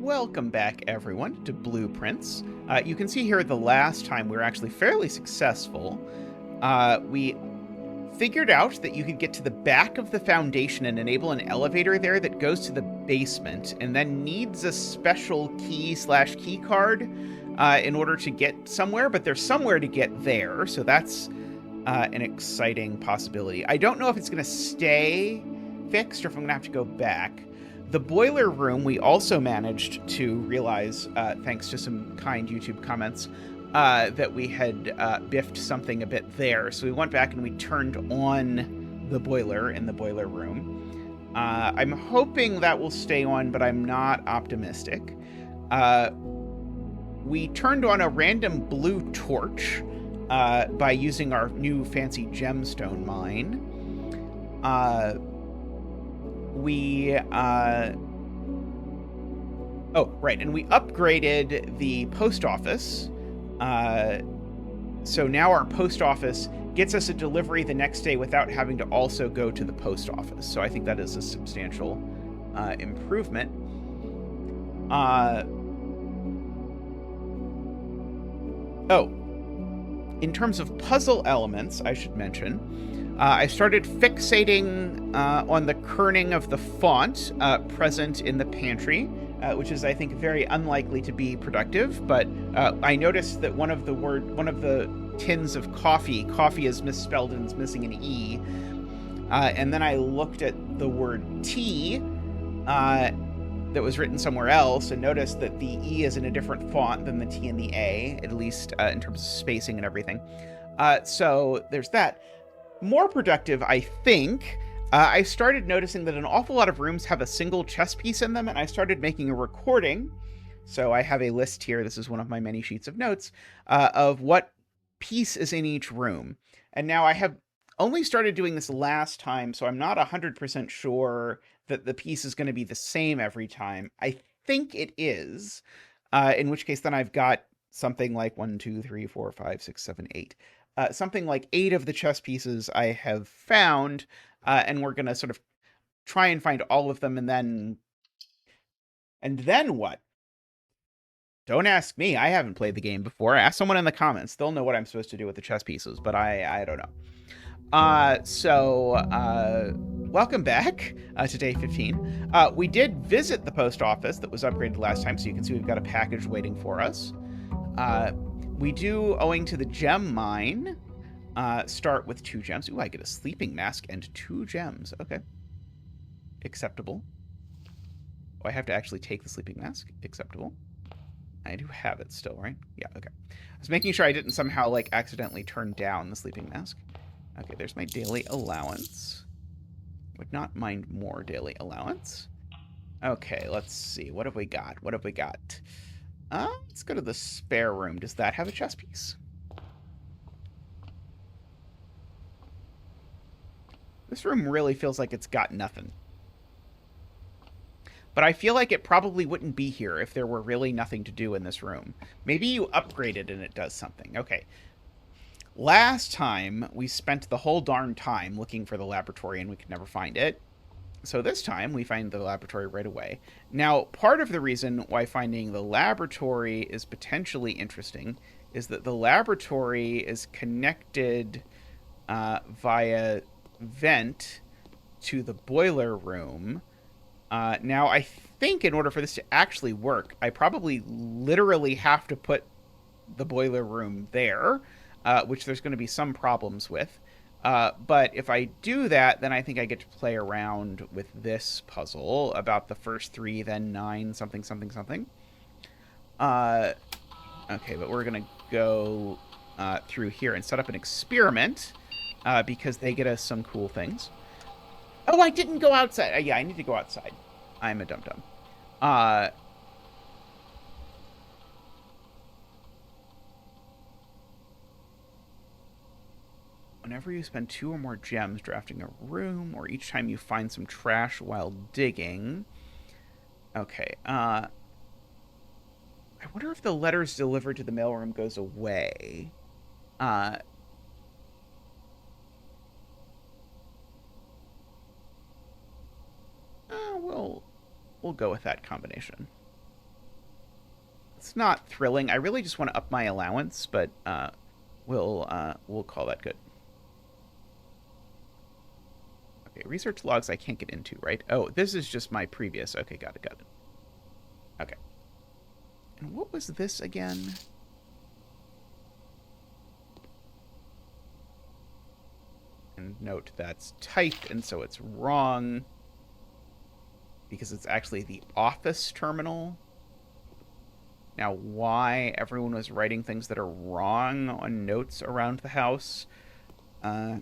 Welcome back, everyone, to Blueprints. You can see here the last time we were actually fairly successful. We figured out that you could get to the back of the foundation and enable an elevator there that goes to the basement and then needs a special key/key card in order to get somewhere, but there's somewhere to get there, so that's an exciting possibility. I don't know if it's going to stay fixed or if I'm going to have to go back. The boiler room, we also managed to realize, thanks to some kind YouTube comments, that we had biffed something a bit there. So we went back and we turned on the boiler in the boiler room. I'm hoping that will stay on, but I'm not optimistic. We turned on a random blue torch by using our new fancy gemstone mine. And we upgraded the post office. So now our post office gets us a delivery the next day without having to also go to the post office. So I think that is a substantial improvement. In terms of puzzle elements, I should mention, I started fixating on the kerning of the font present in the pantry, which is, I think, very unlikely to be productive. But I noticed that one of the tins of coffee is misspelled and is missing an E. And then I looked at the word tea that was written somewhere else and noticed that the E is in a different font than the T and the A, at least in terms of spacing and everything. So there's that. More productive, I think. I started noticing that an awful lot of rooms have a single chess piece in them, and I started making a recording. So I have a list here. This is one of my many sheets of notes of what piece is in each room. And now I have only started doing this last time, so I'm not 100% sure that the piece is going to be the same every time. I think it is, in which case then I've got something like 1, 2, 3, 4, 5, 6, 7, 8. Something like 8 of the chess pieces I have found, and we're going to sort of try and find all of them, and then what? Don't ask me. I haven't played the game before. Ask someone in the comments. They'll know what I'm supposed to do with the chess pieces, but I don't know. Welcome back to day 15. We did visit the post office that was upgraded last time, so you can see we've got a package waiting for us. We do, owing to the gem mine, start with 2 gems. Ooh, I get a sleeping mask and 2 gems. Okay. Acceptable. Oh, I have to actually take the sleeping mask. Acceptable. I do have it still, right? Yeah, okay. I was making sure I didn't somehow, like, accidentally turn down the sleeping mask. Okay, there's my daily allowance. Would not mind more daily allowance. Okay, let's see. What have we got? Let's go to the spare room. Does that have a chess piece? This room really feels like it's got nothing. But I feel like it probably wouldn't be here if there were really nothing to do in this room. Maybe you upgrade it and it does something. Okay. Last time, we spent the whole darn time looking for the laboratory and we could never find it. So this time, we find the laboratory right away. Now, part of the reason why finding the laboratory is potentially interesting is that the laboratory is connected via vent to the boiler room. Now, I think in order for this to actually work, I probably literally have to put the boiler room there, which there's going to be some problems with. But if I do that, then I think I get to play around with this puzzle about the first 3, then 9, something, something, something. Okay, but we're going to go through here and set up an experiment because they get us some cool things. Oh, I didn't go outside. Yeah, I need to go outside. I'm a dum-dum. Whenever you spend 2 or more gems drafting a room, or each time you find some trash while digging. Okay, I wonder if the letters delivered to the mailroom goes away. We'll go with that combination. It's not thrilling. I really just want to up my allowance, but we'll call that good. Okay, research logs I can't get into, right? Oh, this is just my previous. Okay, got it. Okay. And what was this again? And note that's typed, and so it's wrong because it's actually the office terminal. Now, why everyone was writing things that are wrong on notes around the house, I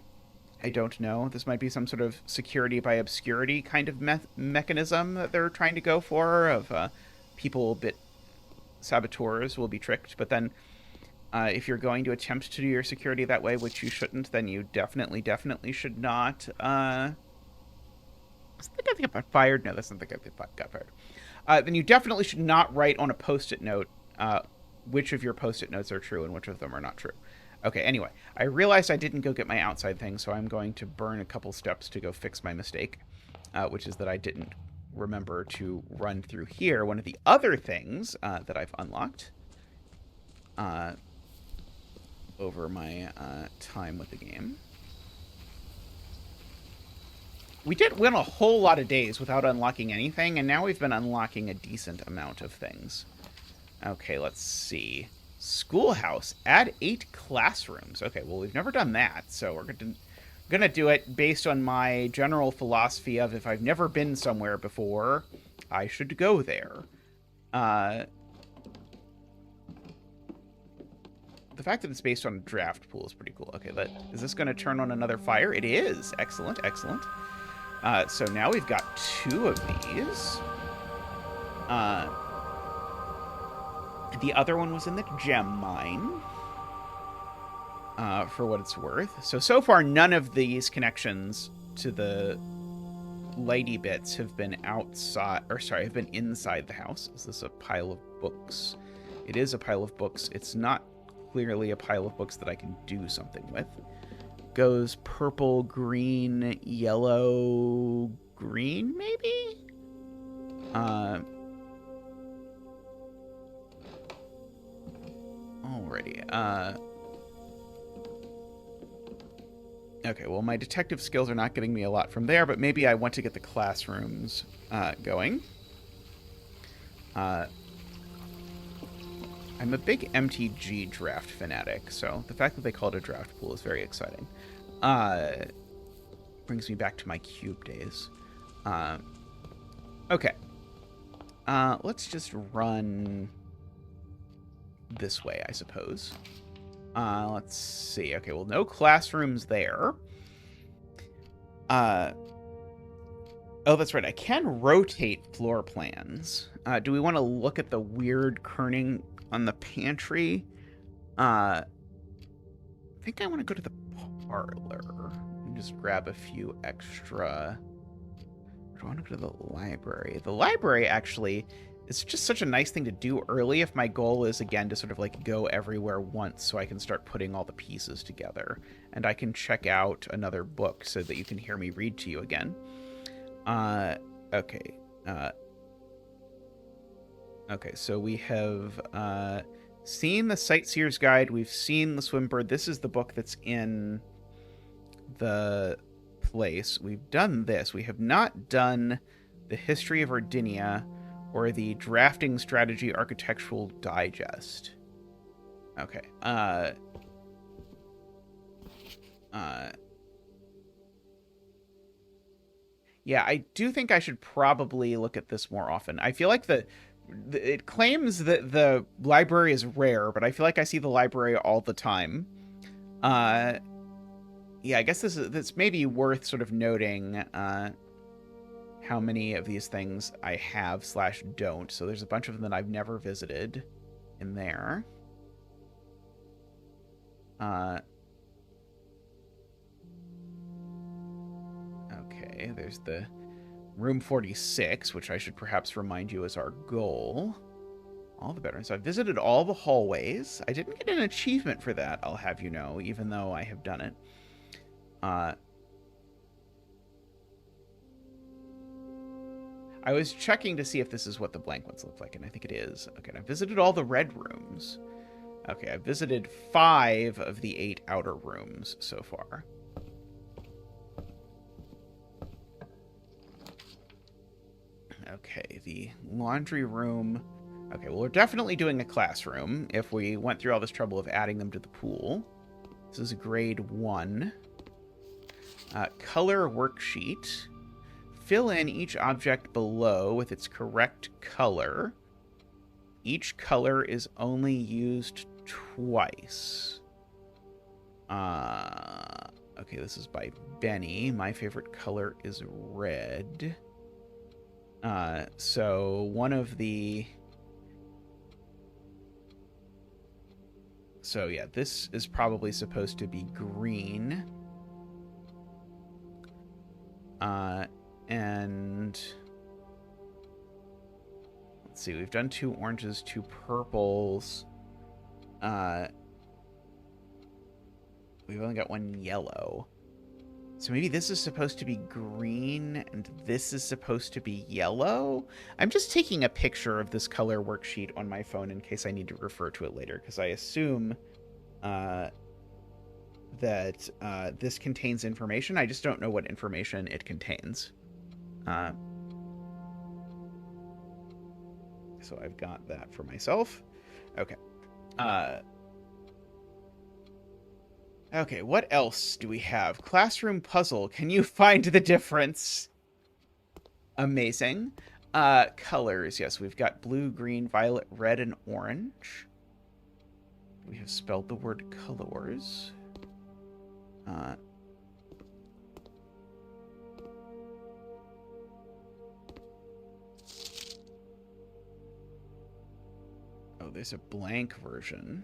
don't know. This might be some sort of security by obscurity kind of mechanism that they're trying to go for, of people, bit saboteurs will be tricked. But then if you're going to attempt to do your security that way, which you shouldn't, then you definitely should not. I think I got fired. No, that's not the guy that got fired. Then you definitely should not write on a Post-it note which of your Post-it notes are true and which of them are not true. Okay, anyway, I realized I didn't go get my outside thing, so I'm going to burn a couple steps to go fix my mistake, which is that I didn't remember to run through here. One of the other things that I've unlocked over my time with the game. We did win a whole lot of days without unlocking anything, and now we've been unlocking a decent amount of things. Okay, let's see. Schoolhouse. Add 8 classrooms. Okay, well, we've never done that, so we're gonna do it based on my general philosophy of if I've never been somewhere before, I should go there. The fact that it's based on a draft pool is pretty cool. Okay, is this going to turn on another fire? It is. Excellent. So now we've got 2 of these. The other one was in the gem mine, for what it's worth. So far, none of these connections to the lady bits have been outside, or sorry, have been inside the house. Is this a pile of books? It is a pile of books. It's not clearly a pile of books that I can do something with. Goes purple, green, yellow, green, maybe? Alrighty. Okay, well, my detective skills are not getting me a lot from there, but maybe I want to get the classrooms going. I'm a big MTG draft fanatic, so the fact that they call it a draft pool is very exciting. Brings me back to my cube days. Okay. Let's just run this way, I suppose. Let's see. Okay, well, no classrooms there. Oh, that's right. I can rotate floor plans. Do we want to look at the weird kerning on the pantry? I think I want to go to the parlor and just grab a few extra. I want to go to the library. The library, actually, is just such a nice thing to do early if my goal is, again, to sort of like go everywhere once so I can start putting all the pieces together. And I can check out another book so that you can hear me read to you again. Okay. Okay, so we have seen the Sightseer's Guide. We've seen the Swimbird. This is the book that's in the place. We've done this. We have not done the History of Ardinia or the Drafting Strategy Architectural Digest. Okay. Yeah, I do think I should probably look at this more often. I feel like it claims that the library is rare, but I feel like I see the library all the time. Yeah, I guess this may be worth sort of noting how many of these things I have / don't. So there's a bunch of them that I've never visited in there. Okay, there's the room 46, which I should perhaps remind you is our goal. All the bedrooms. So I visited all the hallways. I didn't get an achievement for that, I'll have you know, even though I have done it. I was checking to see if this is what the blank ones look like, and I think it is. Okay, and I visited all the red rooms. Okay, I've visited 5 of the 8 outer rooms so far. Okay, the laundry room. Okay, well, we're definitely doing a classroom if we went through all this trouble of adding them to the pool. This is grade 1. Color worksheet. Fill in each object below with its correct color. Each color is only used twice. Okay, this is by Benny. My favorite color is red. So one of the... So yeah, this is probably supposed to be green. And let's see, we've done 2 oranges, 2 purples. We've only got 1 yellow. So maybe this is supposed to be green and this is supposed to be yellow? I'm just taking a picture of this color worksheet on my phone in case I need to refer to it later, because I assume that this contains information. I just don't know what information it contains. So I've got that for myself. Okay. Okay, what else do we have? Classroom puzzle. Can you find the difference? Amazing. Colors. Yes, we've got blue, green, violet, red, and orange. We have spelled the word colors. Oh, there's a blank version.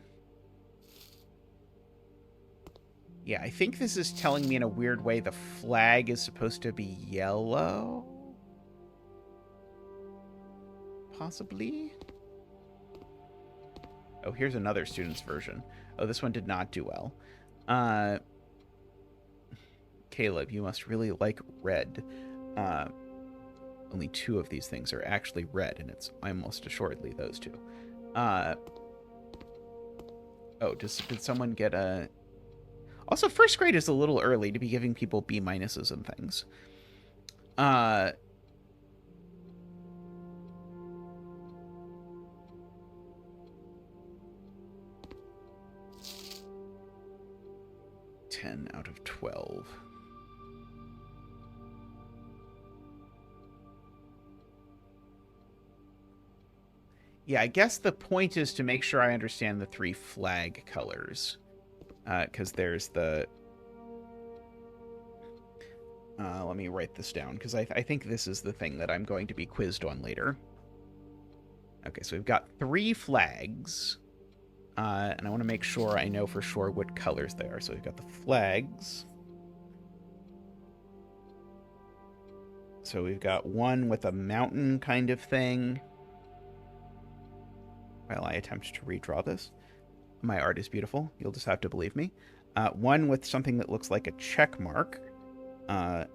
Yeah, I think this is telling me in a weird way the flag is supposed to be yellow. Possibly? Oh, here's another student's version. Oh, this one did not do well. Caleb, you must really like red. Only 2 of these things are actually red, and it's almost assuredly those 2. Oh, did someone get a... Also, first grade is a little early to be giving people B minuses and things. 10 out of 12. Yeah, I guess the point is to make sure I understand the 3 flag colors. Because there's the... let me write this down, because I think this is the thing that I'm going to be quizzed on later. Okay, so we've got 3 flags. And I want to make sure I know for sure what colors they are. So we've got the flags. So we've got one with a mountain kind of thing. While I attempt to redraw this. My art is beautiful. You'll just have to believe me. One with something that looks like a check mark. And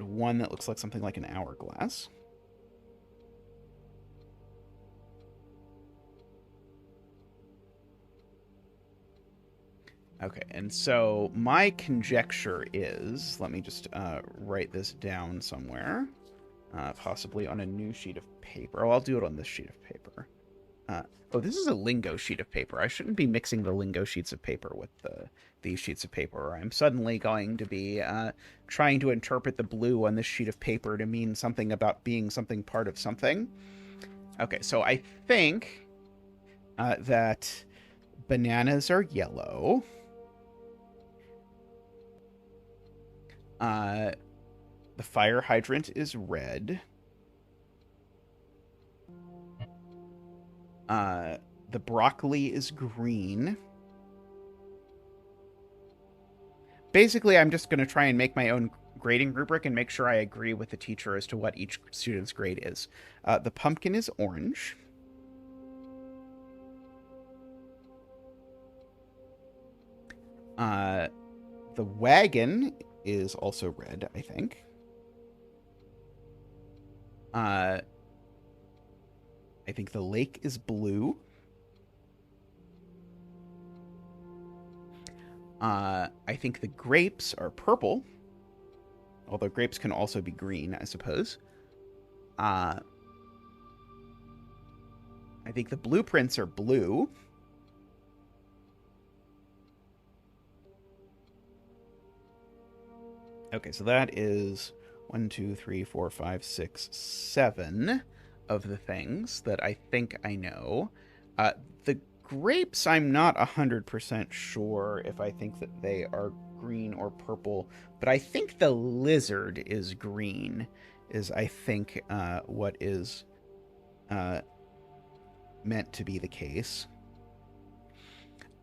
one that looks like something like an hourglass. Okay, and so my conjecture is, let me just write this down somewhere, possibly on a new sheet of paper. Oh, I'll do it on this sheet of paper. Oh, this is a lingo sheet of paper. I shouldn't be mixing the lingo sheets of paper with these sheets of paper, or I'm suddenly going to be trying to interpret the blue on this sheet of paper to mean something about being something part of something. Okay, so I think that bananas are yellow. The fire hydrant is red. The broccoli is green. Basically, I'm just going to try and make my own grading rubric and make sure I agree with the teacher as to what each student's grade is. The pumpkin is orange. The wagon is also red, I think. I think the lake is blue. I think the grapes are purple, although grapes can also be green, I suppose. I think the blueprints are blue. Okay, so that is 1, 2, 3, 4, 5, 6, 7 of the things that I think I know. The grapes, I'm not 100% sure if I think that they are green or purple, but I think the lizard is green, is I think what is meant to be the case.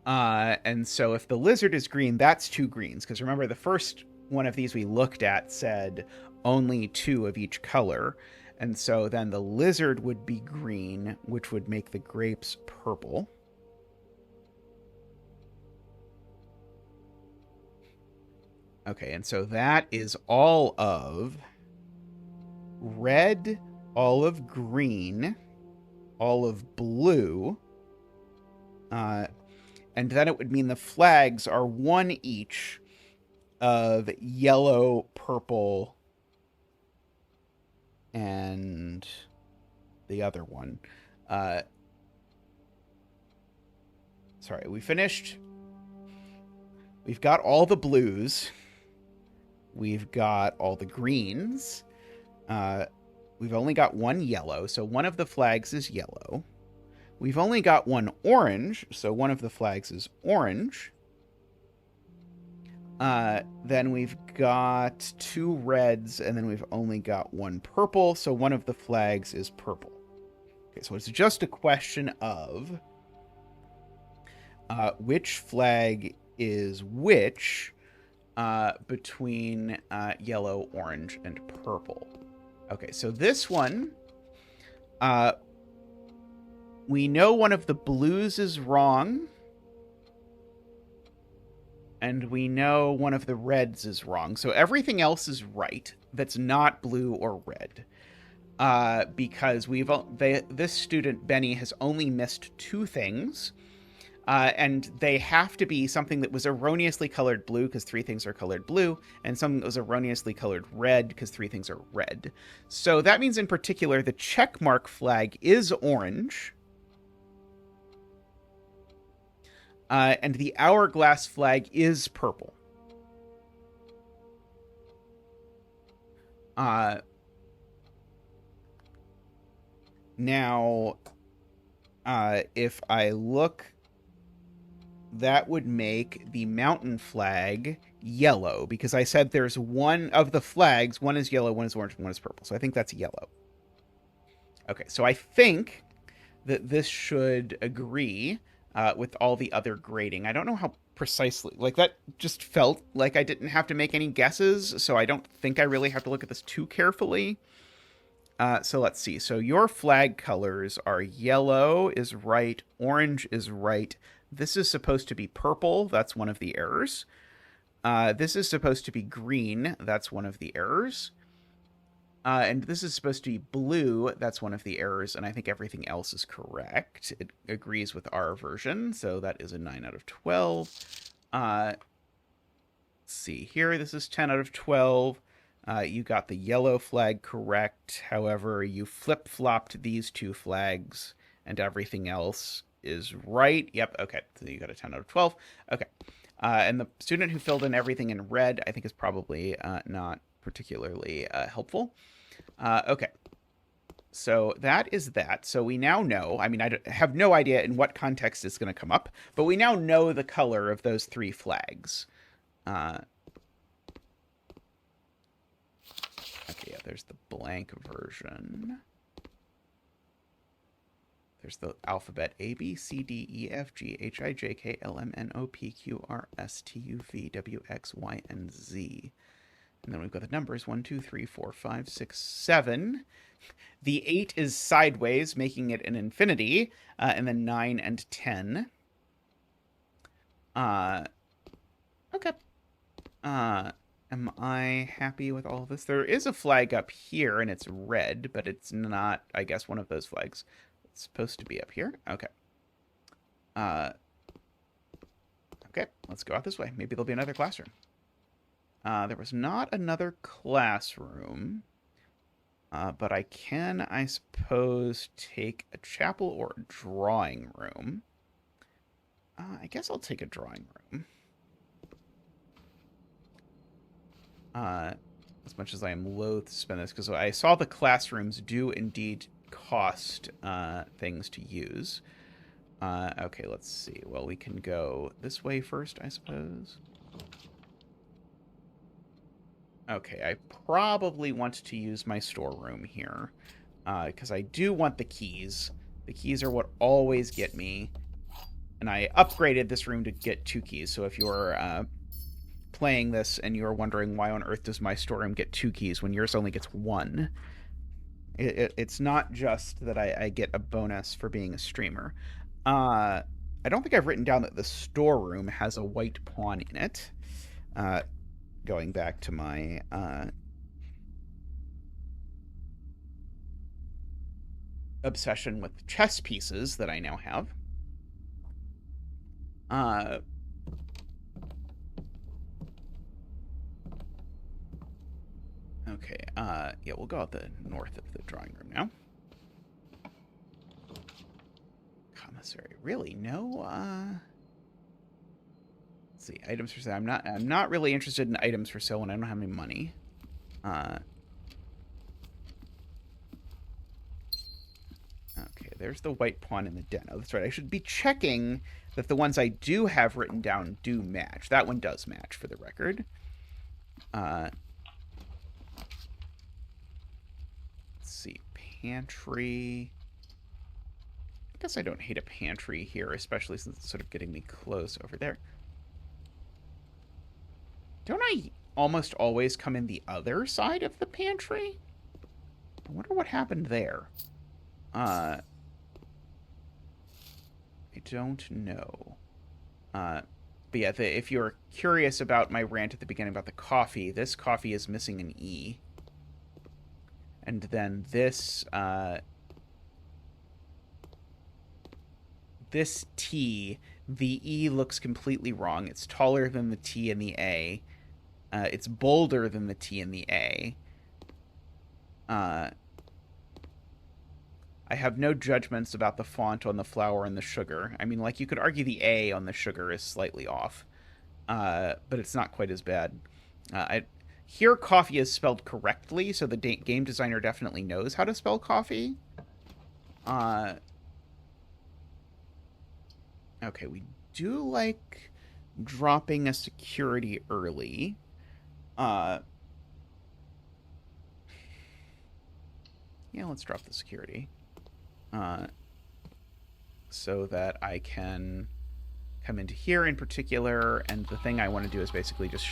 And so if the lizard is green, that's 2 greens. Because remember, the first one of these we looked at said only 2 of each color. And so then the lizard would be green, which would make the grapes purple. Okay, and so that is all of red, all of green, all of blue. And then it would mean the flags are 1 each of yellow, purple, and the other one. Sorry, we finished. We've got all the blues. We've got all the greens. We've only got 1 yellow, so one of the flags is yellow. We've only got 1 orange, so one of the flags is orange. Then we've got 2 reds, and then we've only got 1 purple, so one of the flags is purple. Okay, so it's just a question of which flag is which between yellow, orange, and purple. Okay, so this one, we know one of the blues is wrong, and we know one of the reds is wrong. So everything else is right that's not blue or red. Because this student, Benny, has only missed 2 things. And they have to be something that was erroneously colored blue, because 3 things are colored blue, and something that was erroneously colored red, because 3 things are red. So that means, in particular, the checkmark flag is orange. And the hourglass flag is purple. Now, if I look, that would make the mountain flag yellow, because I said there's one of the flags, one is yellow, one is orange, and one is purple. So I think that's yellow. Okay, so I think that this should agree with all the other grading. I don't know how precisely, like, that just felt like I didn't have to make any guesses, so I don't think I really have to look at this too carefully. So let's see. So your flag colors are yellow is right, orange is right. This is supposed to be purple. That's one of the errors. This is supposed to be green. That's one of the errors. And this is supposed to be blue. That's one of the errors, and I think everything else is correct. It agrees with our version, so that is a 9 out of 12. Let's see here. This is 10 out of 12. You got the yellow flag correct. However, you flip-flopped these 2 flags, and everything else is right. Yep, okay. So you got a 10 out of 12. Okay. And the student who filled in everything in red, I think, is probably not particularly helpful. Okay. So that is that. So we now know, I mean, I have no idea in what context it's going to come up, but we now know the color of those 3 flags. Okay, yeah, there's the blank version. There's the alphabet A, B, C, D, E, F, G, H, I, J, K, L, M, N, O, P, Q, R, S, T, U, V, W, X, Y, and Z. And then we've got the numbers 1, 2, 3, 4, 5, 6, 7. The 8 is sideways, making it an infinity. And then 9 and 10. Okay. Am I happy with all of this? There is a flag up here, and it's red, but it's not, I guess, one of those flags. It's supposed to be up here. Okay. Okay, let's go out this way. Maybe there'll be another classroom. There was not another classroom, but I can, I suppose, take a chapel or a drawing room. I guess I'll take a drawing room. As much as I am loath to spend this, because I saw the classrooms do indeed cost things to use. Okay, let's see. Well, we can go this way first, I suppose. Okay, I probably want to use my storeroom here, because I do want the keys. The keys are what always get me, and I upgraded this room to get 2 keys, so if you're playing this and you're wondering why on earth does my storeroom get 2 keys when yours only gets 1, it's not just that I get a bonus for being a streamer. I don't think I've written down that the storeroom has a white pawn in it. Going back to my obsession with chess pieces that I now have. Okay, yeah, we'll go out the north of the drawing room now. Commissary, really? No, let's see, items for sale. I'm not really interested in items for sale when I don't have any money. Okay, there's the white pawn in the den. Oh, that's right. I should be checking that the ones I do have written down do match. That one does match, for the record. Let's see, pantry. I guess I don't hate a pantry here, especially since it's sort of getting me close over there. Don't I almost always come in the other side of the pantry? I wonder what happened there. I don't know. But yeah, if you're curious about my rant at the beginning about the coffee, this coffee is missing an E. And then this, this T, the E looks completely wrong. It's taller than the T and the A. It's bolder than the T and the A. I have no judgments about the font on the flour and the sugar. I mean, like, you could argue the A on the sugar is slightly off, but it's not quite as bad. Here, coffee is spelled correctly, so the game designer definitely knows how to spell coffee. Okay, we do like dropping a security early. Yeah, let's drop the security. So that I can come into here in particular, and the thing I want to do is basically just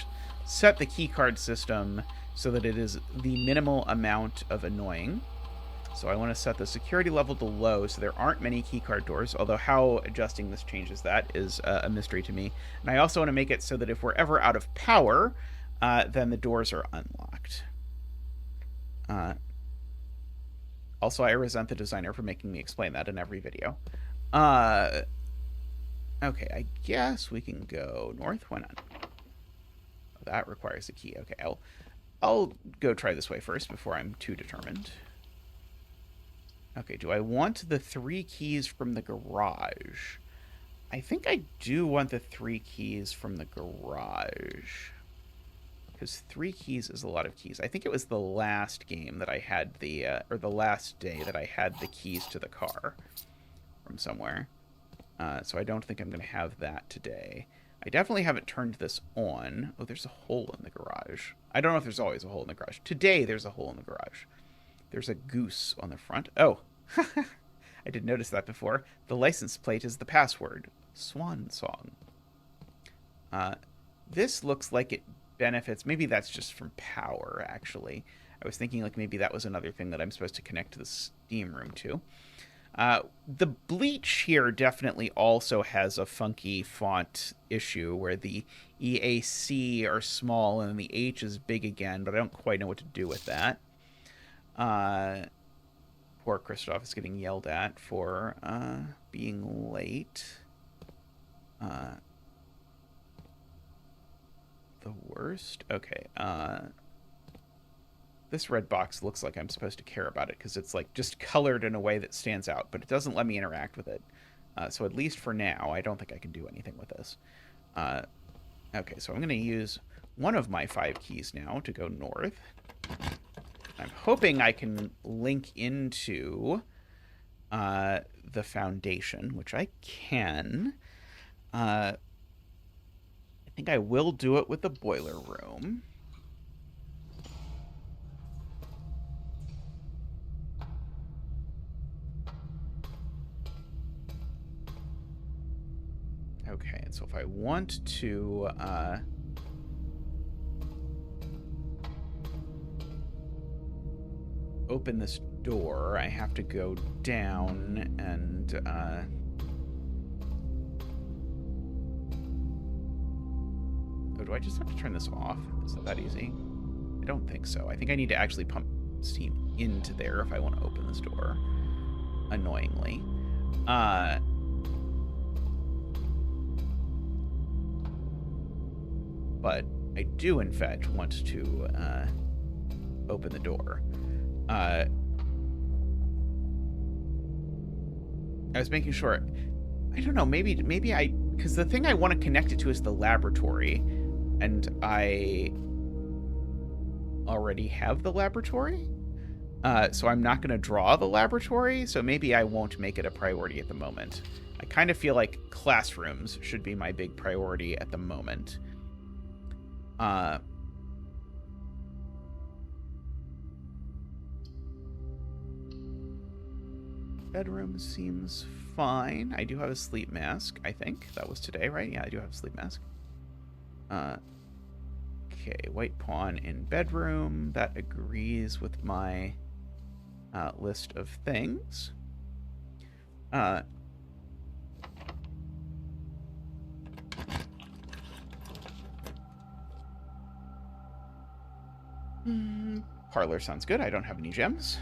set the keycard system so that it is the minimal amount of annoying. So I want to set the security level to low so there aren't many keycard doors, although how adjusting this changes that is a mystery to me. And I also want to make it so that if we're ever out of power, then the doors are unlocked. Also, I resent the designer for making me explain that in every video. Okay, I guess we can go north. Why not? Oh, that requires a key. Okay, I'll go try this way first before I'm too determined. Okay, do I want the 3 keys from the garage? I think I do want the 3 keys from the garage. Because 3 keys is a lot of keys. I think it was the last game that I had the, or the last day that I had the keys to the car from somewhere. So I don't think I'm going to have that today. I definitely haven't turned this on. Oh, there's a hole in the garage. I don't know if there's always a hole in the garage. Today, there's a hole in the garage. There's a goose on the front. Oh, I didn't notice that before. The license plate is the password. Swan song. This looks like it benefits. Maybe that's just from power, actually. I was thinking like maybe that was another thing that I'm supposed to connect to the Steam room to. The bleach here definitely also has a funky font issue where the EAC are small and the H is big again, but I don't quite know what to do with that. Poor Christoph is getting yelled at for being late. The worst? Okay. This red box looks like I'm supposed to care about it because it's like just colored in a way that stands out, but it doesn't let me interact with it. So at least for now, I don't think I can do anything with this. Okay, so I'm going to use one of my 5 keys now to go north. I'm hoping I can link into the foundation, which I can. I think I will do it with the boiler room. Okay, and so if I want to open this door, I have to go down and oh, do I just have to turn this off? Is that easy? I don't think so. I think I need to actually pump steam into there if I want to open this door. Annoyingly. But I do, in fact, want to open the door. I was making sure. I don't know. Maybe I, because the thing I want to connect it to is the laboratory, and I already have the laboratory. So I'm not going to draw the laboratory. So maybe I won't make it a priority at the moment. I kind of feel like classrooms should be my big priority at the moment. Bedroom seems fine. I do have a sleep mask, I think. That was today, right? Yeah, I do have a sleep mask. Okay, white pawn in bedroom. That agrees with my list of things. Parlor sounds good. I don't have any gems.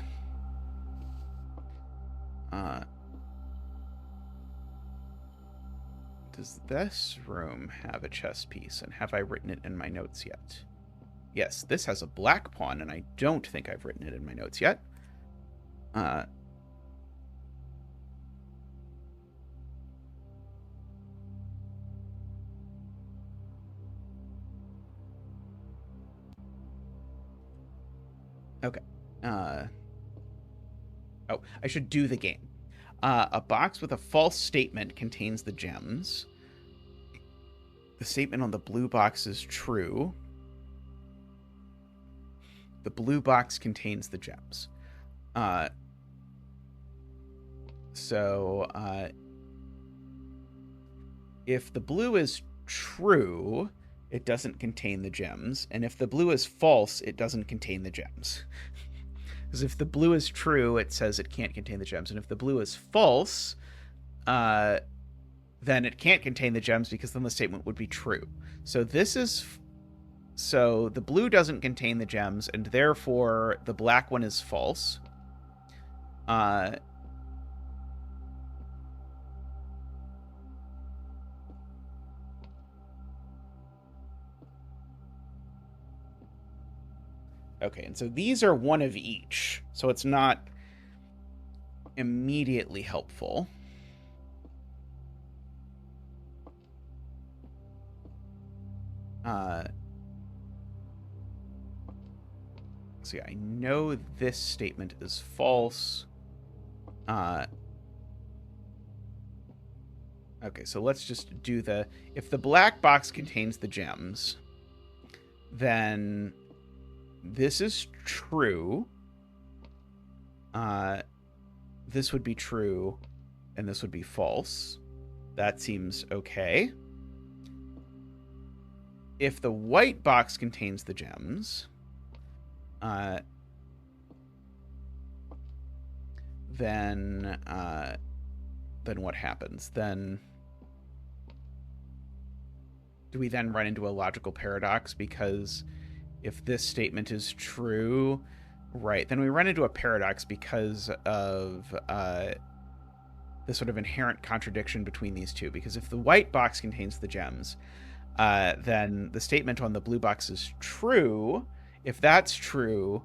Does this room have a chess piece, and have I written it in my notes yet? Yes, this has a black pawn, and I don't think I've written it in my notes yet. Okay. Oh, I should do the game. A box with a false statement contains the gems. The statement on the blue box is true. The blue box contains the gems. If the blue is true, it doesn't contain the gems. And if the blue is false, it doesn't contain the gems. Because if the blue is true, it says it can't contain the gems. And if the blue is false, then it can't contain the gems because then the statement would be true. So the blue doesn't contain the gems, and therefore the black one is false. Okay, and so these are one of each, so it's not immediately helpful. So yeah, I know this statement is false. Okay, so let's just do if the black box contains the gems, then this is true. This would be true, and this would be false. That seems okay. If the white box contains the then what happens? Then do we then run into a logical paradox? Because if this statement is true, right, then we run into a paradox because of the sort of inherent contradiction between these two. Because if the white box contains the gems, then the statement on the blue box is true. If that's true,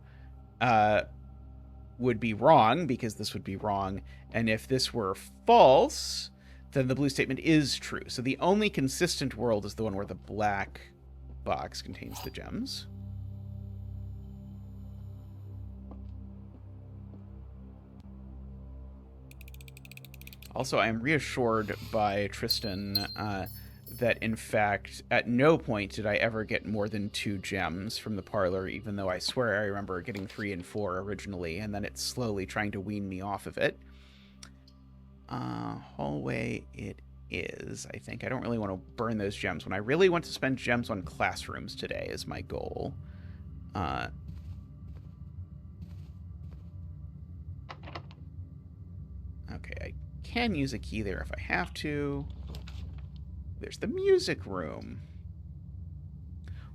would be wrong, because this would be wrong. And if this were false, then the blue statement is true. So the only consistent world is the one where the black box contains the gems. Also, I am reassured by Tristan that, in fact, at no point did I ever get more than 2 gems from the parlor, even though I swear I remember getting 3 and 4 originally, and then it's slowly trying to wean me off of it. Hallway it is, I think. I don't really want to burn those gems when I really want to spend gems on classrooms today is my goal. Okay, I can use a key there if I have to. There's the music room.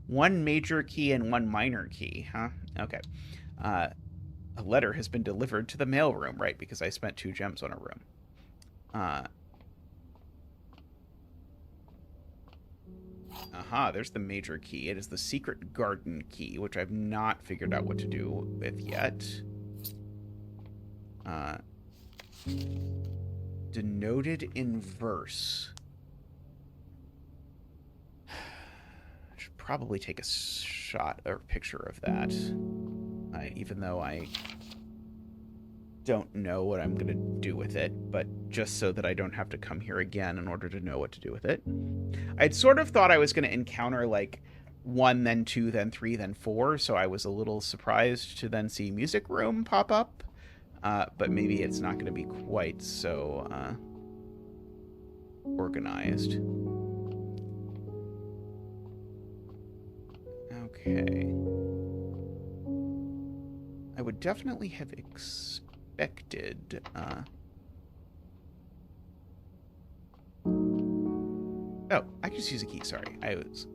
1 major key and 1 minor key, huh? Okay. A letter has been delivered to the mailroom, right? Because I spent 2 gems on a room. There's the major key. It is the secret garden key, which I've not figured out what to do with yet. Denoted in verse. I should probably take a shot or picture of that, even though I don't know what I'm going to do with it, but just so that I don't have to come here again in order to know what to do with it. I'd sort of thought I was going to encounter like 1, then 2, then 3, then 4, so I was a little surprised to then see music room pop up, but maybe it's not going to be quite so organized. Okay. I would definitely have expected... Oh, I can just use a key, sorry. I was...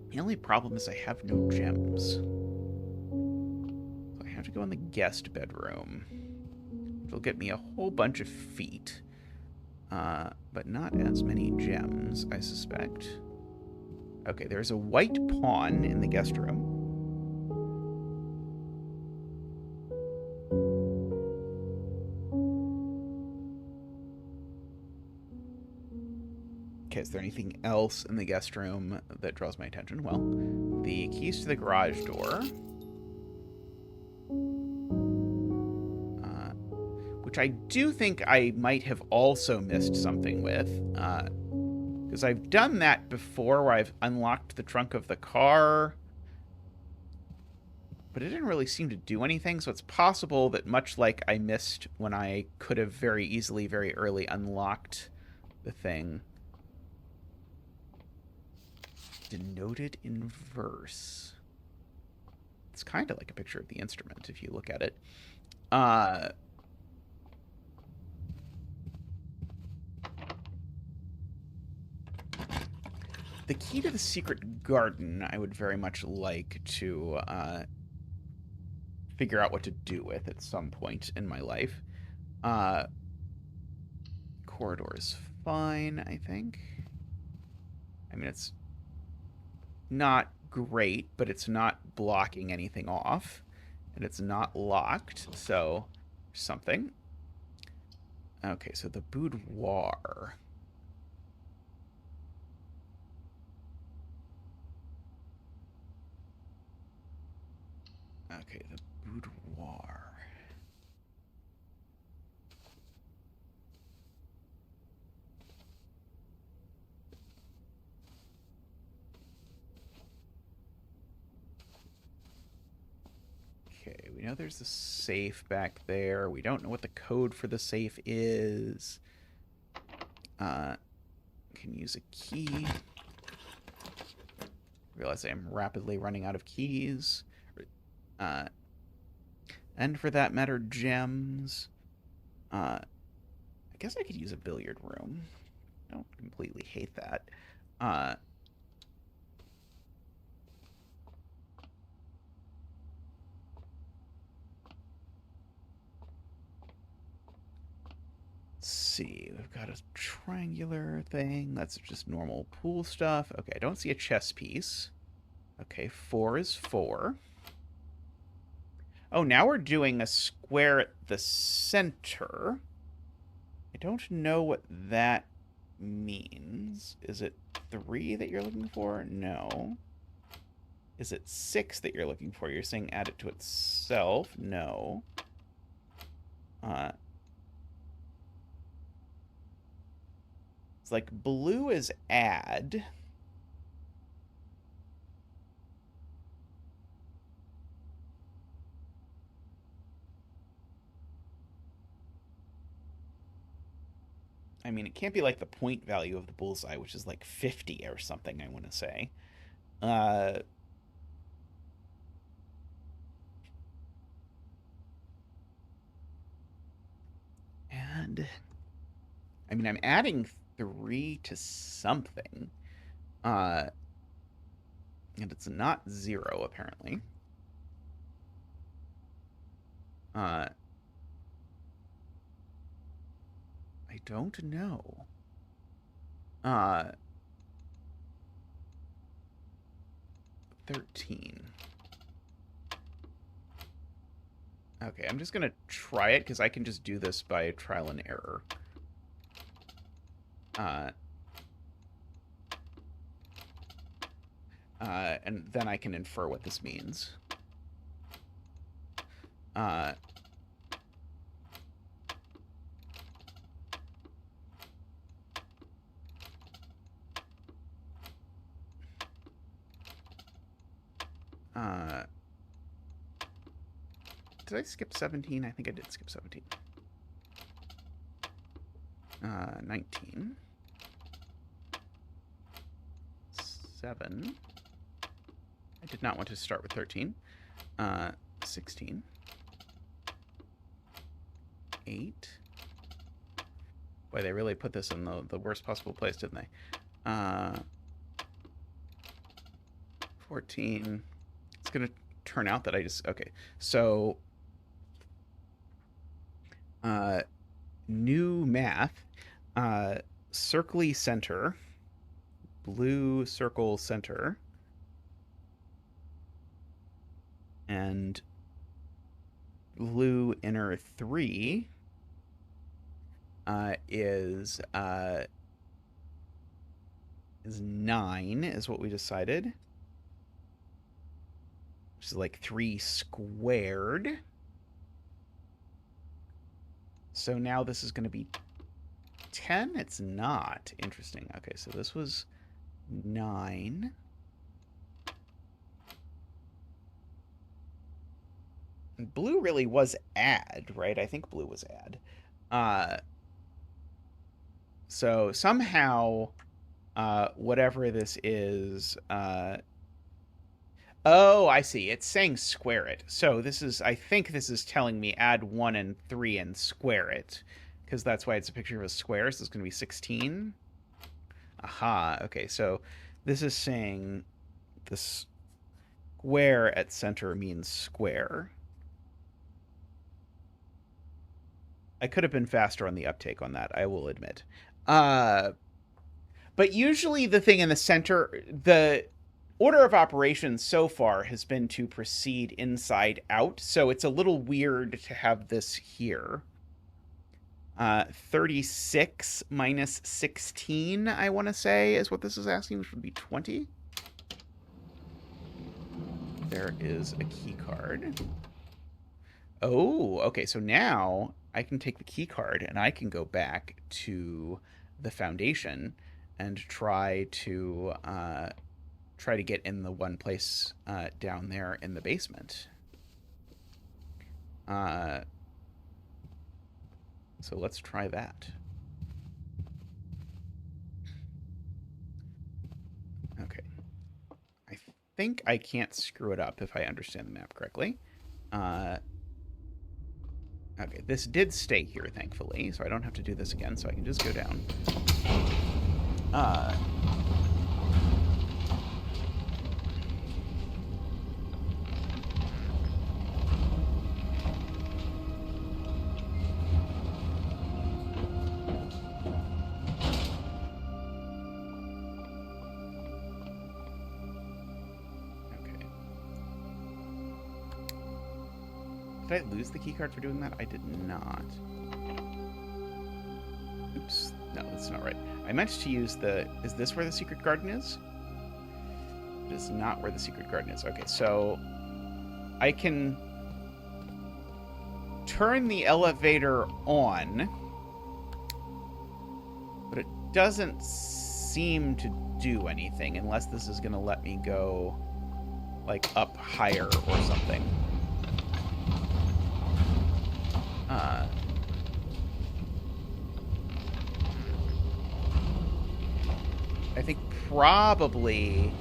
The only problem is I have no gems. So I have to go in the guest bedroom. It'll get me a whole bunch of feet. But not as many gems, I suspect. Okay, there's a white pawn in the guest room. Okay, is there anything else in the guest room that draws my attention? Well, the keys to the garage door. Which I do think I might have also missed something with. Because I've done that before where I've unlocked the trunk of the car. But it didn't really seem to do anything, so it's possible that much like I missed when I could have very easily, very early unlocked the thing. Denoted in verse. It's kind of like a picture of the instrument if you look at it. The key to the secret garden I would very much like to figure out what to do with at some point in my life. Corridor is fine, I think. I mean, it's not great, but it's not blocking anything off. And it's not locked, so something. Okay, so the boudoir. Okay, the boudoir. Okay, we know there's a safe back there. We don't know what the code for the safe is. Can use a key. Realize I am rapidly running out of keys. Uh, and for that matter, gems. I guess I could use a billiard room. I don't completely hate that. Uh, let's see. We've got a triangular thing. That's just normal pool stuff. Okay, I don't see a chess piece. Okay, 4 is 4. Oh, now we're doing a square at the center. I don't know what that means. Is it 3 that you're looking for? No. Is it 6 that you're looking for? You're saying add it to itself? No. It's like blue is add. I mean, it can't be like the point value of the bullseye, which is like 50 or something, I want to say. Uh, and I mean, I'm adding 3 to something. And it's not 0, apparently. I don't know. 13. Okay, I'm just going to try it because I can just do this by trial and error. And then I can infer what this means. Uh, 'Did I skip 17? I think I did skip 17. 19. 7. I did not want to start with 13. 16. 8. Boy, they really put this in the worst possible place, didn't they? 14. It's going to turn out that I just... Okay, so... new math. Circly center. Blue circle center. And blue inner 3 is 9, is what we decided. Which is like 3 squared. So now this is going to be 10? It's not. Interesting. Okay, so this was 9. And blue really was add, right? I think blue was add. So somehow, whatever this is... Oh, I see. It's saying square it. So this is, I think this is telling me add 1 and 3 and square it. Because that's why it's a picture of a square. So it's going to be 16. Aha. Okay, so this is saying the square at center means square. I could have been faster on the uptake on that, I will admit. But usually the thing in the center, the order of operations so far has been to proceed inside out, so it's a little weird to have this here. 36 minus 16, I want to say, is what this is asking, which would be 20. There is a key card. Oh, okay, so now I can take the key card and I can go back to the foundation and try to get in the one place down there in the basement. So let's try that. Okay. I think I can't screw it up if I understand the map correctly. Okay, this did stay here, thankfully, so I don't have to do this again, so I can just go down. Did I lose the keycard for doing that? I did not. Oops. No, that's not right. I meant to use the... Is this where the secret garden is? It is not where the secret garden is. Okay, so... I can... turn the elevator on. But it doesn't seem to do anything unless this is going to let me go, like, up higher or something. I think probably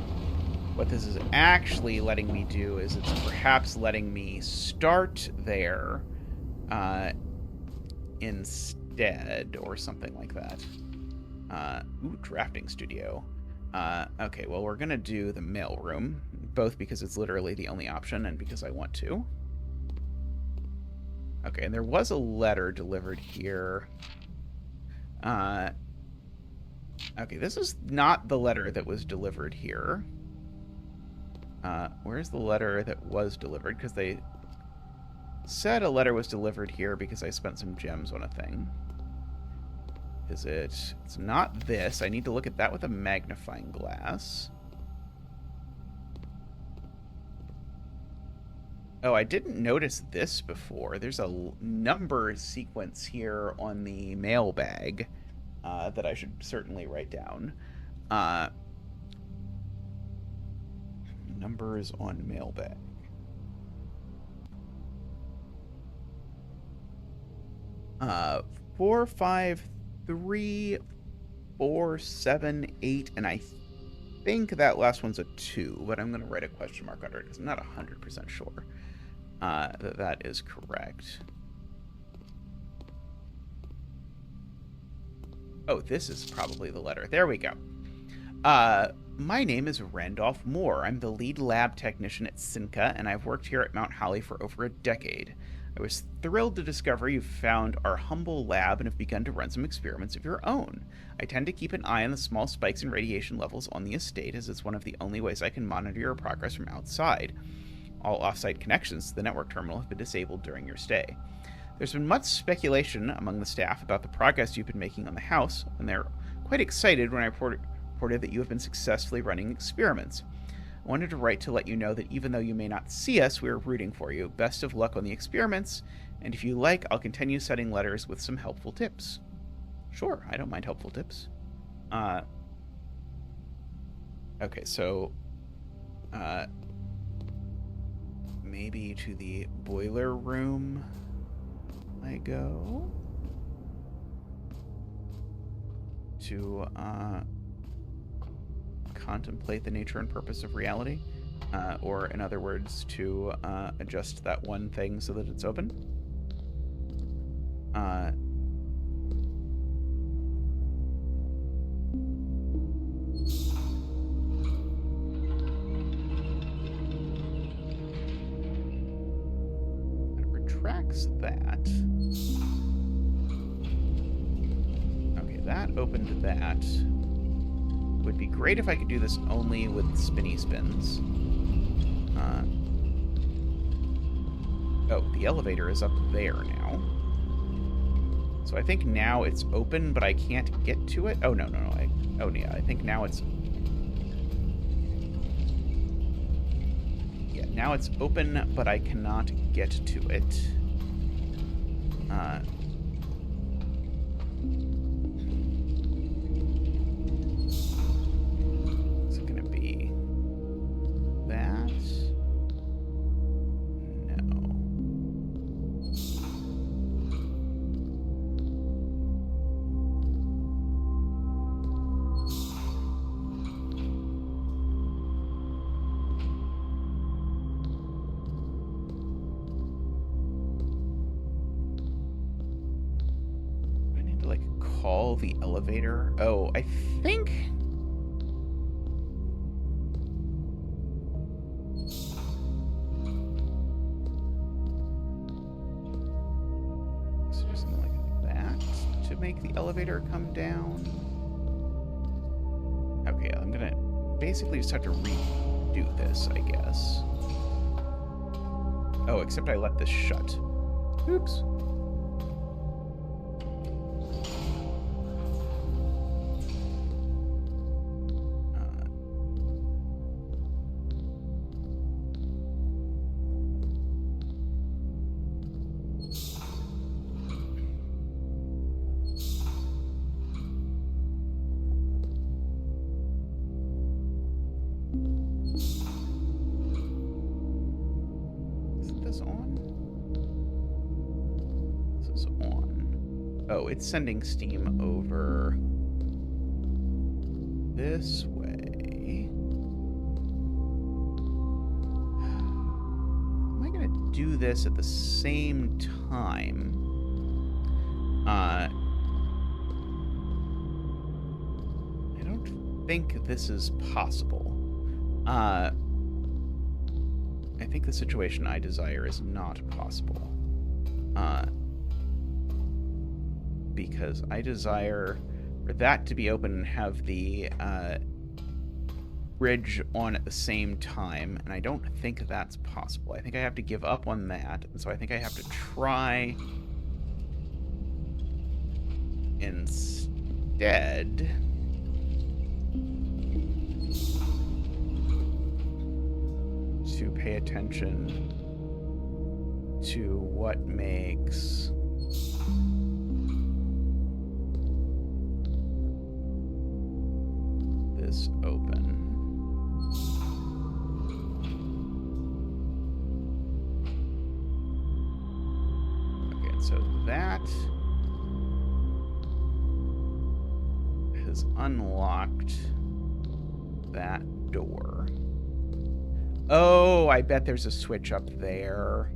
what this is actually letting me do is it's perhaps letting me start there instead or something like that. Ooh, drafting studio. Okay, well, we're going to do the mail room, both because it's literally the only option and because I want to. Okay, and there was a letter delivered here. Okay, this is not the letter that was delivered here. Where's the letter that was delivered? Because they said a letter was delivered here because I spent some gems on a thing. Is it? It's not this. I need to look at that with a magnifying glass. Oh, I didn't notice this before. There's a number sequence here on the mailbag that I should certainly write down. Numbers on mailbag. Uh, 4, 5, 3, 4, 7, 8, and I think that last one's a 2, but I'm going to write a question mark under it because I'm not 100% sure that that is correct. Oh, this is probably the letter. There we go. My name is Randolph Moore. I'm the lead lab technician at Cinca, and I've worked here at Mount Holly for over a decade. I was thrilled to discover you've found our humble lab and have begun to run some experiments of your own. I tend to keep an eye on the small spikes in radiation levels on the estate, as it's one of the only ways I can monitor your progress from outside. All off-site connections to the network terminal have been disabled during your stay. There's been much speculation among the staff about the progress you've been making on the house, and they're quite excited when I reported that you have been successfully running experiments. I wanted to write to let you know that even though you may not see us, we are rooting for you. Best of luck on the experiments, and if you like, I'll continue sending letters with some helpful tips. Sure, I don't mind helpful tips. Okay, so... maybe to the boiler room I go to contemplate the nature and purpose of reality, or in other words, to adjust that one thing so that it's open. That. Okay, that opened that. Would be great if I could do this only with spinny spins. Oh, the elevator is up there now. So I think now it's open, but I can't get to it. Oh, no. Oh, yeah, I think now it's... Yeah, now it's open, but I cannot get to it. Is it going to be that? No. install the elevator. Oh, I think... So just something like that to make the elevator come down. Okay, I'm gonna basically just have to redo this, I guess. Oh, except I let this shut. Oops. It's sending steam over this way. Am I going to do this at the same time? I don't think this is possible. I think the situation I desire is not possible. Because I desire for that to be open and have the bridge on at the same time, and I don't think that's possible. I think I have to give up on that, and so I think I have to try instead to pay attention to what makes this open. Okay, and so that has unlocked that door. Oh, I bet there's a switch up there.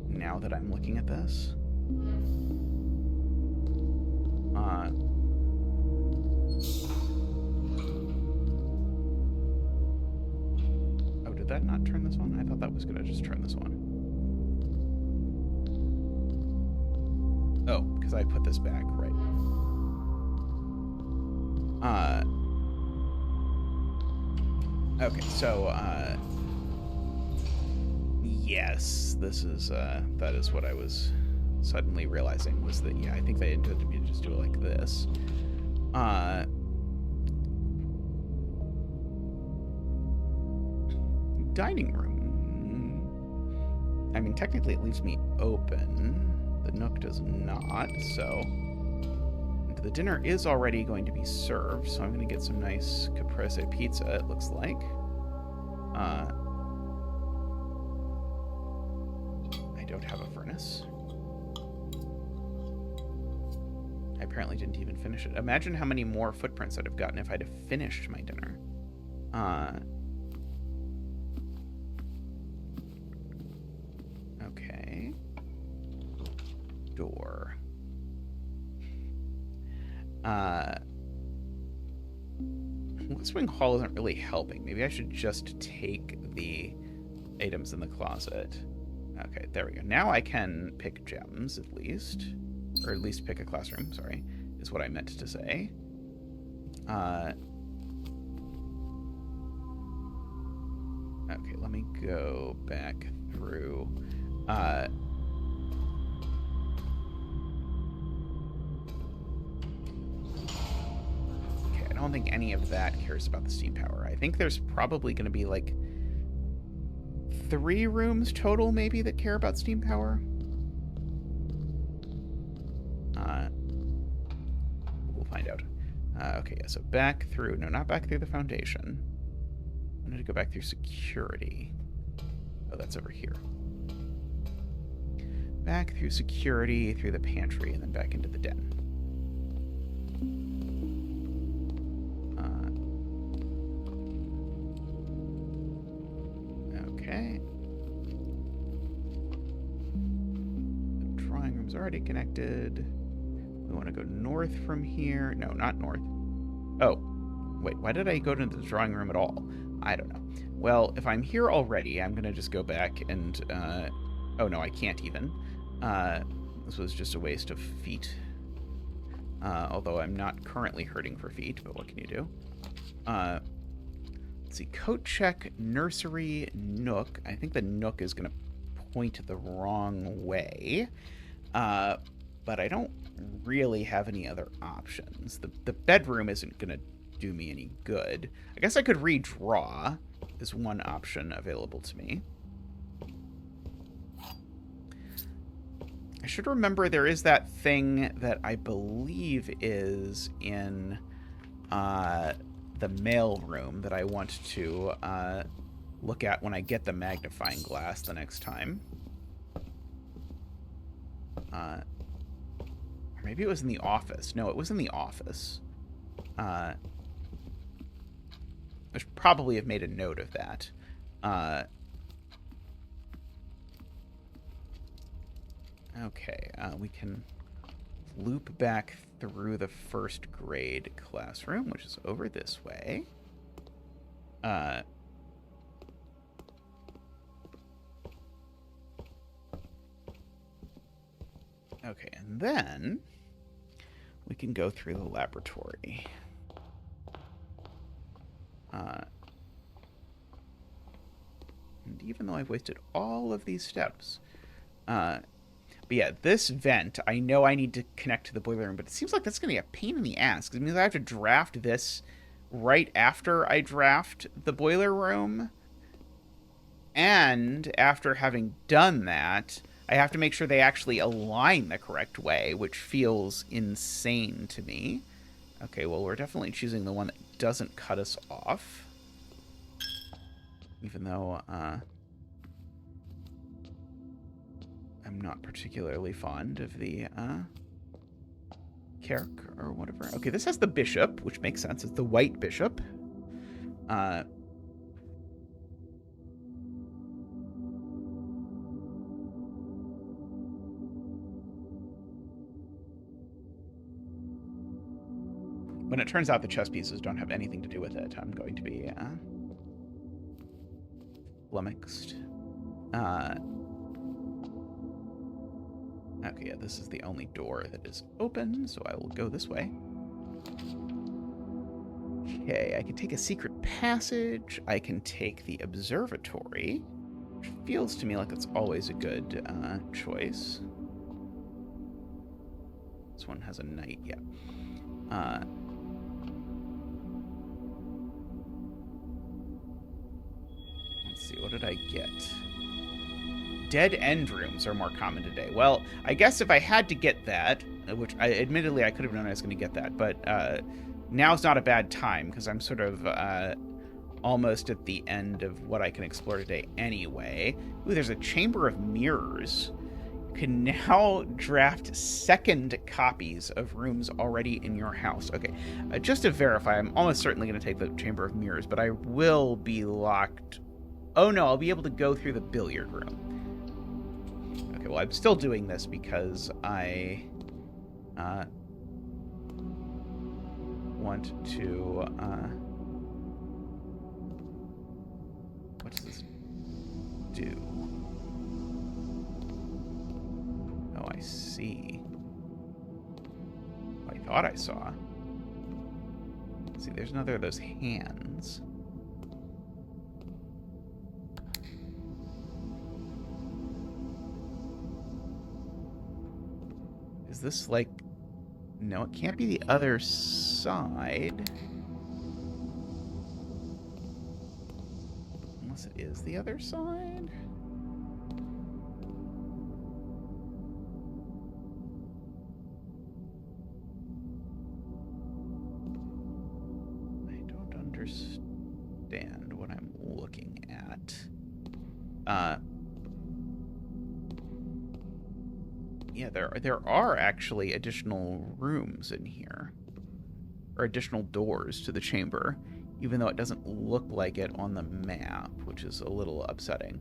Now that I'm looking at this. Oh, did that not turn this on? I thought that was going to just turn this on. Oh, because I put this back, right. Okay, so, yes, this is, that is what I was suddenly realizing was that, yeah, I think they intended me to just do it like this. Dining room. I mean, technically it leaves me open. The Nook does not, so... The dinner is already going to be served, so I'm going to get some nice caprese pizza, it looks like. I don't have a furnace. I apparently didn't even finish it. Imagine how many more footprints I'd have gotten if I'd have finished my dinner. Okay. Door. West Wing Hall isn't really helping. Maybe I should just take the items in the closet. Okay, there we go. Now I can pick gems, at least. Or at least pick a classroom, sorry, is what I meant to say. Okay, let me go back through. I don't think any of that cares about the steam power. I think there's probably going to be like 3 rooms total, maybe, that care about steam power. We'll find out. Okay, yeah, so back through... No, not back through the foundation. I wanted to go back through security. Oh, that's over here. Back through security, through the pantry, and then back into the den. Okay. The drawing room's already connected. We want to go north from here. No, not north. Oh, wait, why did I go to the drawing room at all? I don't know. Well, if I'm here already, I'm going to just go back and, oh no, I can't even. This was just a waste of feet. Although I'm not currently hurting for feet, but what can you do? Let's see, coat check, nursery, nook. I think the nook is going to point the wrong way. But I don't really have any other options. The bedroom isn't going to do me any good. I guess I could redraw is one option available to me. I should remember there is that thing that I believe is in the mail room that I want to look at when I get the magnifying glass the next time. Or maybe it was in the office. No, it was in the office. I should probably have made a note of that. Okay, we can loop back through the first grade classroom, which is over this way. Okay, and then we can go through the laboratory. And even though I've wasted all of these steps, but yeah, this vent, I know I need to connect to the boiler room, but it seems like that's going to be a pain in the ass, because it means I have to draft this right after I draft the boiler room. And after having done that, I have to make sure they actually align the correct way, which feels insane to me. Okay, well, we're definitely choosing the one that doesn't cut us off. Even though, I'm not particularly fond of the, Kerk or whatever. Okay, this has the bishop, which makes sense. It's the white bishop. When it turns out the chess pieces don't have anything to do with it, I'm going to be, flummoxed. Okay, yeah, this is the only door that is open, so I will go this way. Okay, I can take a secret passage. I can take the observatory, which feels to me like it's always a good choice. This one has a knight, yeah. Let's see, what did I get? Dead end rooms are more common today. Well, I guess if I had to get that, which admittedly I could have known I was going to get that, but now's not a bad time because I'm sort of almost at the end of what I can explore today anyway. Ooh, there's a chamber of mirrors. You can now draft second copies of rooms already in your house. Okay, just to verify, I'm almost certainly going to take the chamber of mirrors, but I will be locked. Oh no, I'll be able to go through the billiard room. Okay, well, I'm still doing this because I want to, what does this do? Oh, I see. I thought I saw. Let's see, there's another of those hands. Is this like... No, it can't be the other side. Unless it is the other side? I don't understand what I'm looking at. Yeah, there are actually additional rooms in here. Or additional doors to the chamber, even though it doesn't look like it on the map, which is a little upsetting.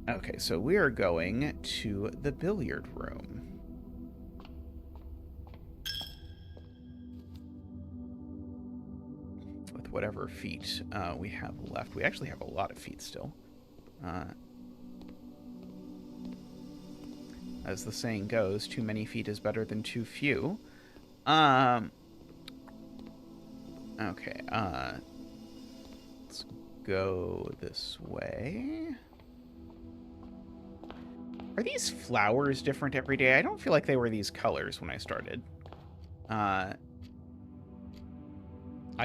Okay, so we are going to the billiard room. With whatever feet we have left. We actually have a lot of feet still. As the saying goes, too many feet is better than too few. Okay, let's go this way. Are these flowers different every day? I don't feel like they were these colors when I started. I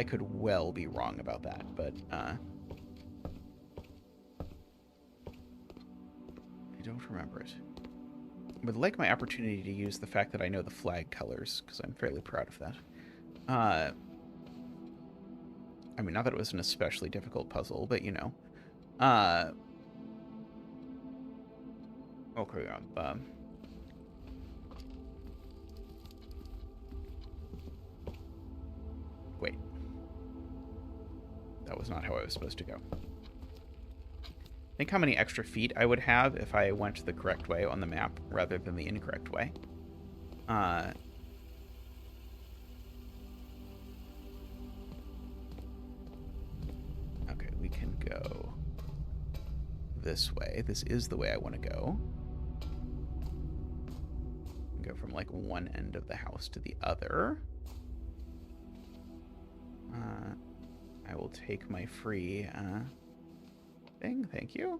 could well be wrong about that, but I don't remember it. I would like my opportunity to use the fact that I know the flag colors, because I'm fairly proud of that. I mean, not that it was an especially difficult puzzle, but, you know. Okay, wait. That was not how I was supposed to go. Think how many extra feet I would have if I went the correct way on the map rather than the incorrect way. Okay, we can go this way. This is the way I want to go. Go from like one end of the house to the other. I will take my free thing, thank you.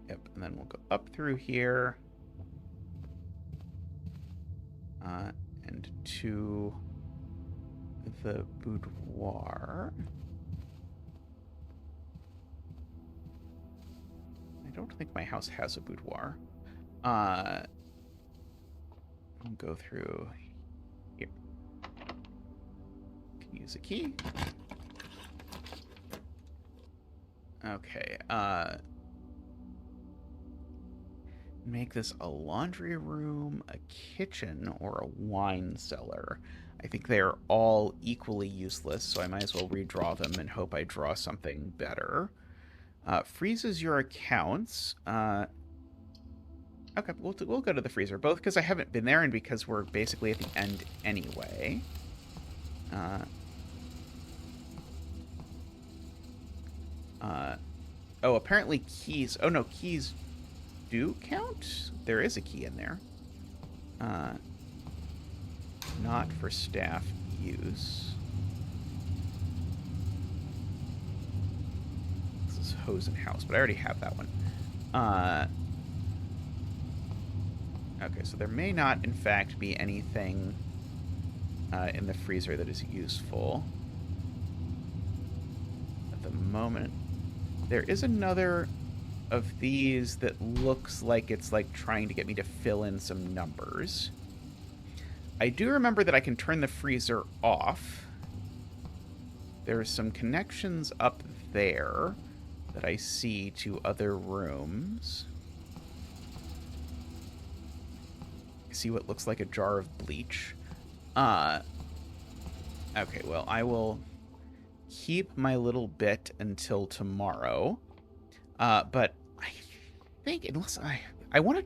Yep, and then we'll go up through here. And to the boudoir. I don't think my house has a boudoir. I'll go through here. Can use a key. Okay, make this a laundry room, a kitchen, or a wine cellar. I think they are all equally useless, so I might as well redraw them and hope I draw something better. Freezes your accounts. Okay, we'll go to the freezer, both because I haven't been there and because we're basically at the end anyway. Oh, apparently keys... Oh, no, keys do count? There is a key in there. Not for staff use. This is hose and house, but I already have that one. Okay, so there may not, in fact, be anything in the freezer that is useful at the moment. There is another of these that looks like it's like trying to get me to fill in some numbers. I do remember that I can turn the freezer off. There are some connections up there that I see to other rooms. I see what looks like a jar of bleach. Okay, well, I will keep my little bit until tomorrow. But I think, unless I want to...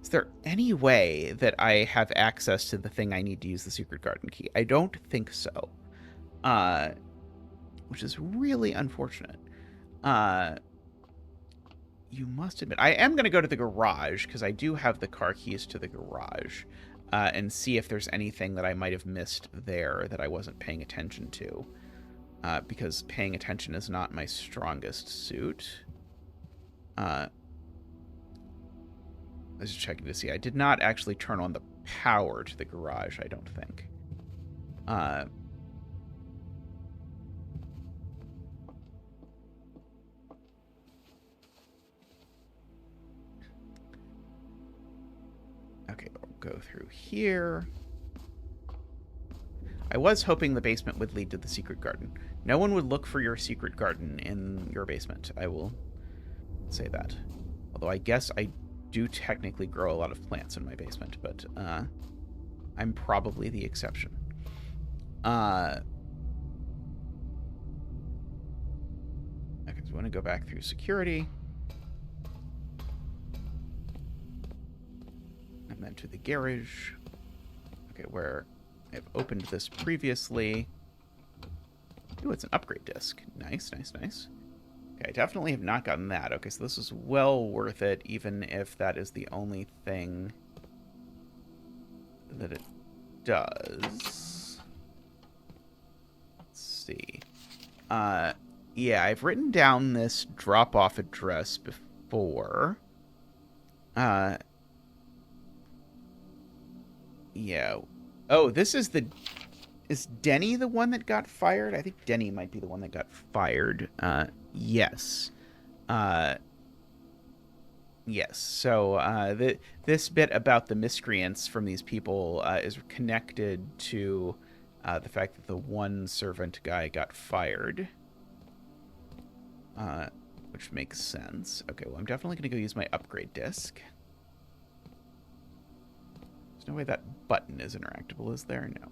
Is there any way that I have access to the thing I need to use the secret garden key? I don't think so. Which is really unfortunate. You must admit... I am going to go to the garage, because I do have the car keys to the garage, and see if there's anything that I might have missed there that I wasn't paying attention to. Because paying attention is not my strongest suit. I was just checking to see. I did not actually turn on the power to the garage, I don't think. Okay, I'll go through here. I was hoping the basement would lead to the secret garden. No one would look for your secret garden in your basement. I will say that. Although I guess I do technically grow a lot of plants in my basement, but I'm probably the exception. Okay, we want to go back through security. And then to the garage. Okay, where I've opened this previously. Ooh, it's an upgrade disc. Nice, nice, nice. Okay, I definitely have not gotten that. Okay, so this is well worth it, even if that is the only thing that it does. Let's see. Yeah, I've written down this drop-off address before. Yeah. Oh, this is the... Is Denny the one that got fired? I think Denny might be the one that got fired. Yes. Yes. So this bit about the miscreants from these people is connected to the fact that the one servant guy got fired. Which makes sense. Okay, well, I'm definitely going to go use my upgrade disc. There's no way that button is interactable, is there? No.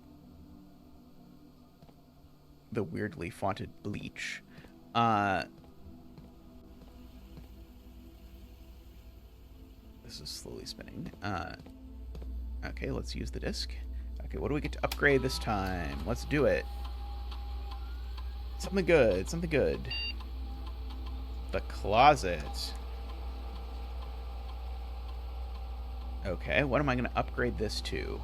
The weirdly fonted bleach. This is slowly spinning. Okay, let's use the disc. Okay, what do we get to upgrade this time? Let's do it. Something good, something good. The closet. Okay, what am I going to upgrade this to?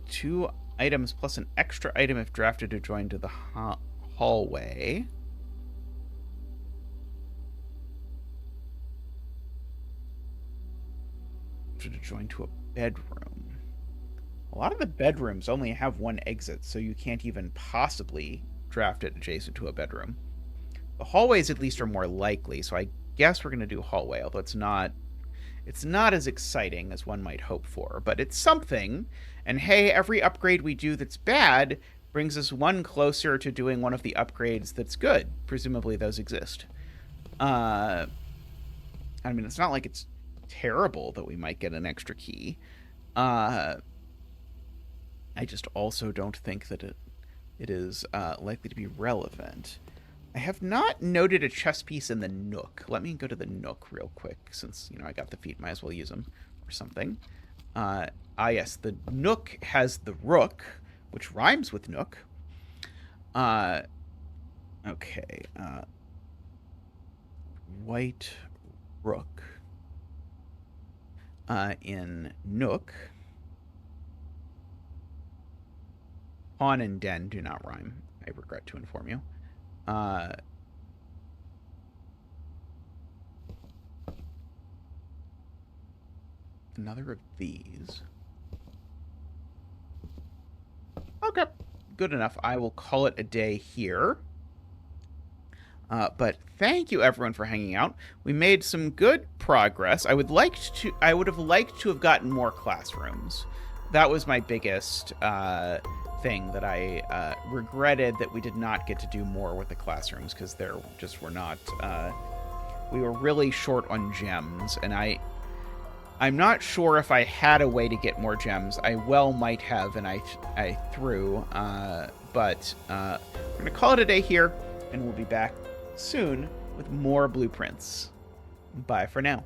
2 items plus an extra item if drafted to join to the hallway. To join to a bedroom. A lot of the bedrooms only have 1 exit, so you can't even possibly draft it adjacent to a bedroom. The hallways at least are more likely, so I guess we're going to do hallway, although it's not as exciting as one might hope for, but it's something. And hey, every upgrade we do that's bad brings us one closer to doing one of the upgrades that's good. Presumably those exist. I mean, it's not like it's terrible that we might get an extra key. I just also don't think that it is likely to be relevant. I have not noted a chess piece in the Nook. Let me go to the Nook real quick, since, you know, I got the feet, might as well use them or something. Yes, the Nook has the Rook, which rhymes with Nook. Okay, White Rook in Nook. Pawn and Den do not rhyme, I regret to inform you. Another of these. Okay, good enough. I will call it a day here. But thank you everyone for hanging out. We made some good progress. I would have liked to have gotten more classrooms. That was my biggest thing that I regretted, that we did not get to do more with the classrooms, because there just were not we were really short on gems, and I'm not sure if I had a way to get more gems. I well might have, and I threw, but we're gonna call it a day here, and we'll be back soon with more blueprints. Bye for now.